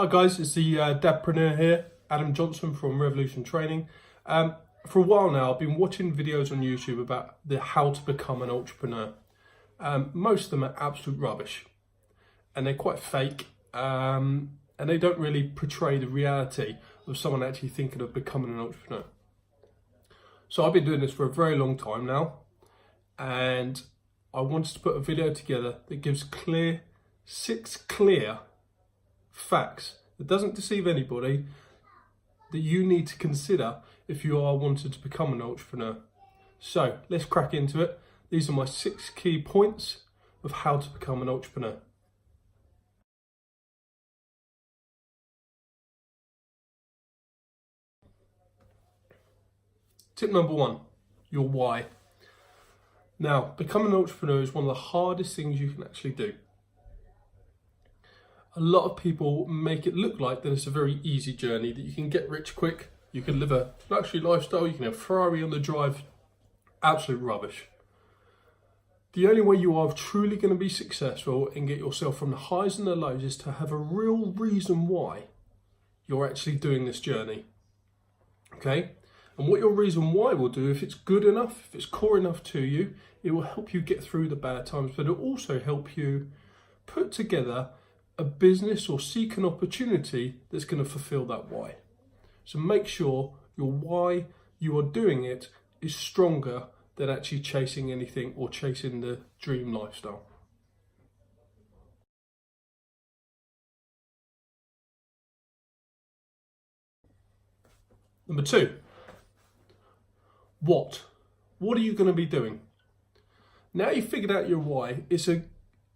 Hi guys, it's the Dadpreneur here, Adam Johnson from Revolution Training. For a while now, I've been watching videos on YouTube about how to become an entrepreneur. Most of them are absolute rubbish, and they're quite fake, and they don't really portray the reality of someone actually thinking of becoming an entrepreneur. So I've been doing this for a very long time now, and I wanted to put a video together that gives 6 clear facts that doesn't deceive anybody that you need to consider if you are wanting to become an entrepreneur. So let's crack into it. These are my 6 key points of how to become an entrepreneur. Tip number 1, your why. Now, becoming an entrepreneur is one of the hardest things you can actually do. A lot of people make it look like that it's a very easy journey, that you can get rich quick, you can live a luxury lifestyle, you can have Ferrari on the drive. Absolute rubbish. The only way you are truly going to be successful and get yourself from the highs and the lows is to have a real reason why you're actually doing this journey. Okay? And what your reason why will do, if it's good enough, if it's core enough to you, it will help you get through the bad times, but it'll also help you put together a business or seek an opportunity that's going to fulfill that why. So make sure your why you are doing it is stronger than actually chasing anything or chasing the dream lifestyle. Number 2, what? What are you going to be doing? Now you've figured out your why,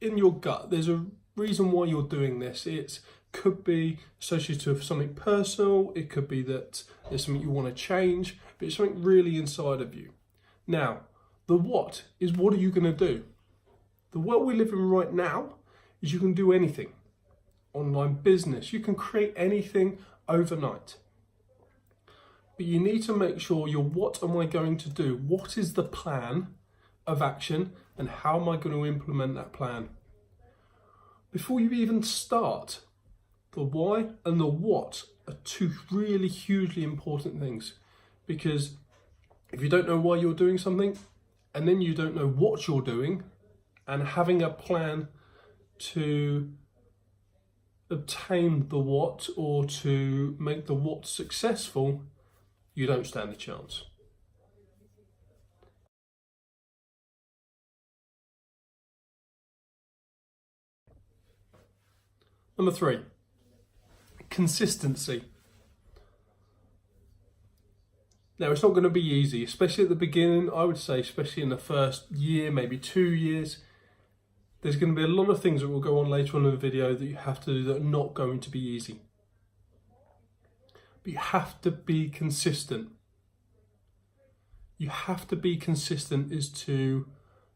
in your gut, there's a reason why you're doing this. It could be associated with something personal, it could be that there's something you want to change, but it's something really inside of you. Now, the what is, what are you going to do? The world we live in right now is you can do anything. Online business, you can create anything overnight. But you need to make sure your what am I going to do? What is the plan of action and how am I going to implement that plan? Before you even start, the why and the what are 2 really hugely important things, because if you don't know why you're doing something and then you don't know what you're doing, and having a plan to obtain the what or to make the what successful, you don't stand a chance. Number 3, consistency. Now, it's not going to be easy, especially at the beginning. I would say, especially in the first year, maybe 2 years, there's going to be a lot of things that will go on later on in the video that you have to do that are not going to be easy. But you have to be consistent. You have to be consistent as to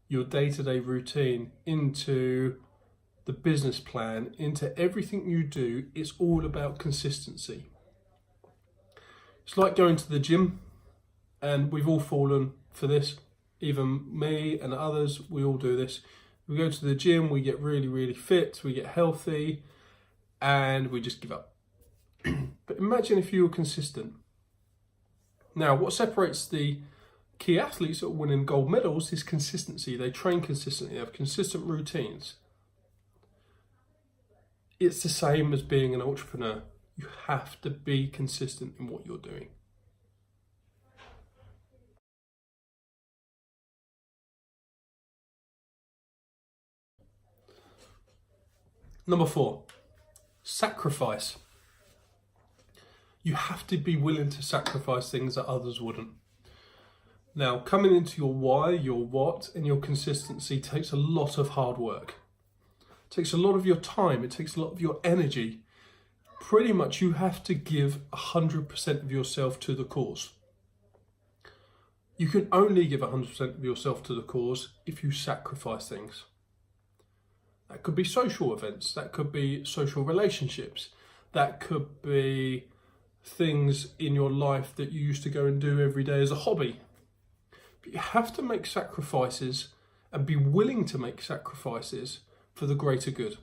your day-to-day routine, into the business plan, into everything you do. It's all about consistency. It's like going to the gym, and we've all fallen for this, even me and others, we all do this. We go to the gym, we get really, really fit, we get healthy, and we just give up. But imagine if you were consistent. Now, what separates the key athletes that are winning gold medals is consistency. They train consistently, they have consistent routines. It's the same as being an entrepreneur. You have to be consistent in what you're doing. Number 4, sacrifice. You have to be willing to sacrifice things that others wouldn't. Now, coming into your why, your what, and your consistency takes a lot of hard work. It takes a lot of your time, it takes a lot of your energy. Pretty much you have to give 100% of yourself to the cause. You can only give 100% of yourself to the cause if you sacrifice things. That could be social events, that could be social relationships, that could be things in your life that you used to go and do every day as a hobby. But you have to make sacrifices and be willing to make sacrifices for the greater good.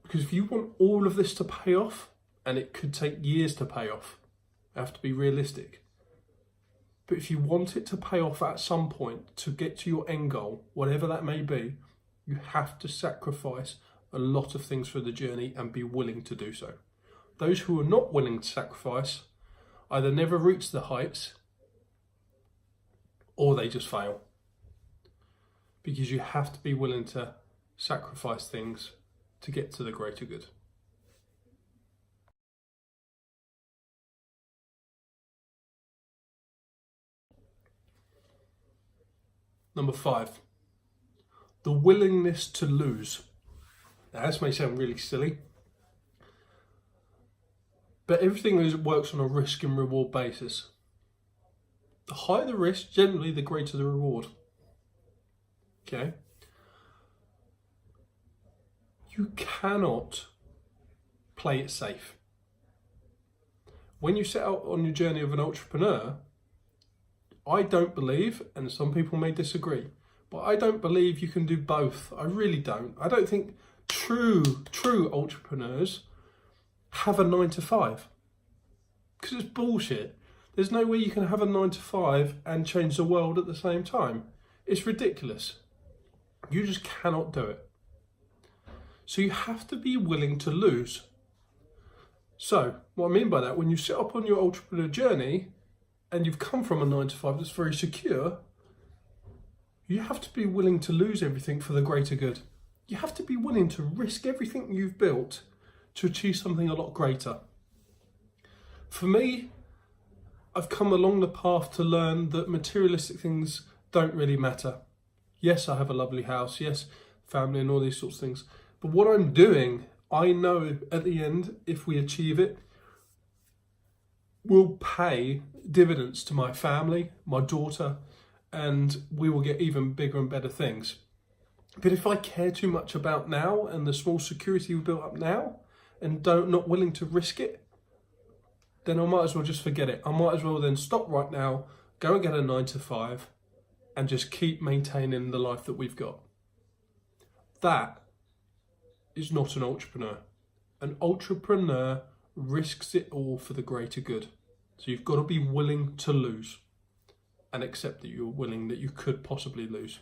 Because if you want all of this to pay off, and it could take years to pay off, you have to be realistic. But if you want it to pay off at some point to get to your end goal, whatever that may be, you have to sacrifice a lot of things for the journey and be willing to do so. Those who are not willing to sacrifice either never reach the heights or they just fail. Because you have to be willing to sacrifice things to get to the greater good. Number 5, the willingness to lose. Now, this may sound really silly, but everything works on a risk and reward basis. The higher the risk, generally the greater the reward. Okay? You cannot play it safe. When you set out on your journey of an entrepreneur, I don't believe, and some people may disagree, but I don't believe you can do both. I really don't. I don't think true entrepreneurs have a 9 to 5. Because it's bullshit. There's no way you can have a 9 to 5 and change the world at the same time. It's ridiculous. You just cannot do it. So you have to be willing to lose. So what I mean by that, when you set up on your entrepreneur journey and you've come from a 9 to 5 that's very secure, you have to be willing to lose everything for the greater good. You have to be willing to risk everything you've built to achieve something a lot greater. For me, I've come along the path to learn that materialistic things don't really matter. Yes, I have a lovely house, yes, family and all these sorts of things. But what I'm doing, I know at the end, if we achieve it, will pay dividends to my family, my daughter, and we will get even bigger and better things. But if I care too much about now and the small security we've built up now and not willing to risk it, then I might as well just forget it. I might as well then stop right now, go and get a 9 to 5 and just keep maintaining the life that we've got. That is not an entrepreneur. An entrepreneur risks it all for the greater good. So you've got to be willing to lose and accept that you're willing, that you could possibly lose.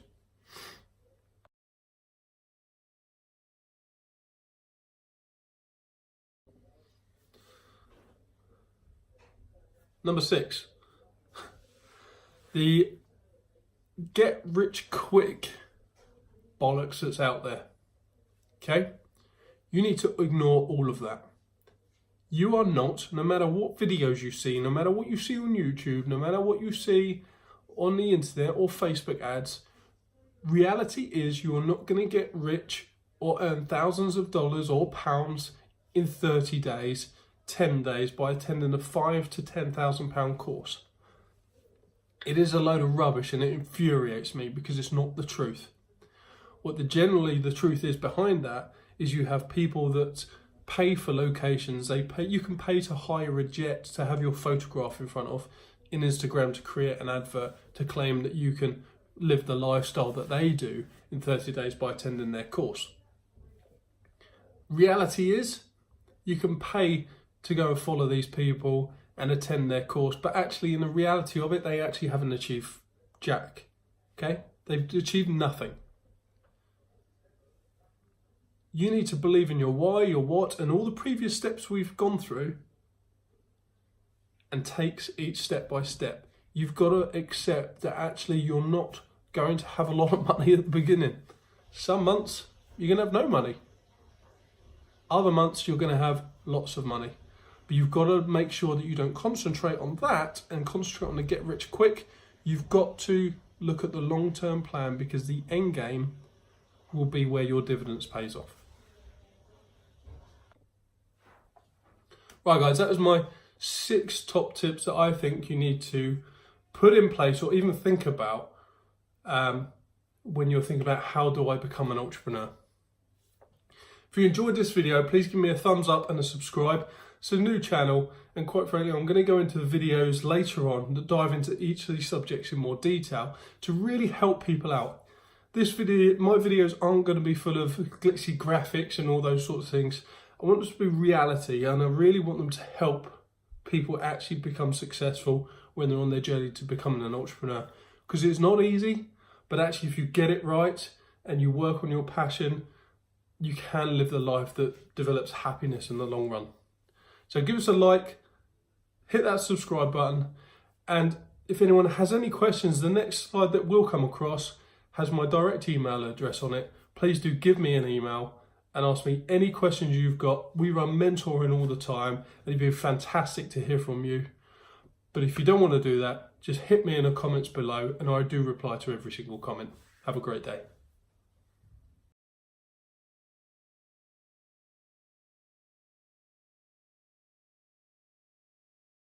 Number 6, the get rich quick bollocks that's out there. Okay? You need to ignore all of that. You are not, no matter what videos you see, no matter what you see on YouTube, no matter what you see on the internet or Facebook ads, reality is you are not going to get rich or earn thousands of dollars or pounds in 30 days, 10 days by attending a £5,000 to £10,000 course. It is a load of rubbish and it infuriates me because it's not the truth. What generally the truth is behind that is you have people that pay for locations. You can pay to hire a jet to have your photograph in front of in Instagram to create an advert to claim that you can live the lifestyle that they do in 30 days by attending their course. Reality is you can pay to go and follow these people and attend their course, but actually in the reality of it, they actually haven't achieved jack. Okay? They've achieved nothing. You need to believe in your why, your what, and all the previous steps we've gone through and take each step by step. You've got to accept that actually you're not going to have a lot of money at the beginning. Some months you're going to have no money. Other months you're going to have lots of money. But you've got to make sure that you don't concentrate on that and concentrate on the get rich quick. You've got to look at the long-term plan because the end game will be where your dividends pays off. Right guys, that was my 6 top tips that I think you need to put in place or even think about when you're thinking about how do I become an entrepreneur. If you enjoyed this video, please give me a thumbs up and a subscribe. It's a new channel, and quite frankly, I'm going to go into the videos later on that dive into each of these subjects in more detail to really help people out. my videos aren't going to be full of glitzy graphics and all those sorts of things. I want them to be reality, and I really want them to help people actually become successful when they're on their journey to becoming an entrepreneur. Because it's not easy, but actually if you get it right and you work on your passion, you can live the life that develops happiness in the long run. So give us a like, hit that subscribe button, and if anyone has any questions, the next slide that will come across has my direct email address on it. Please do give me an email and ask me any questions you've got. We run mentoring all the time, and it'd be fantastic to hear from you. But if you don't want to do that, just hit me in the comments below, and I do reply to every single comment. Have a great day.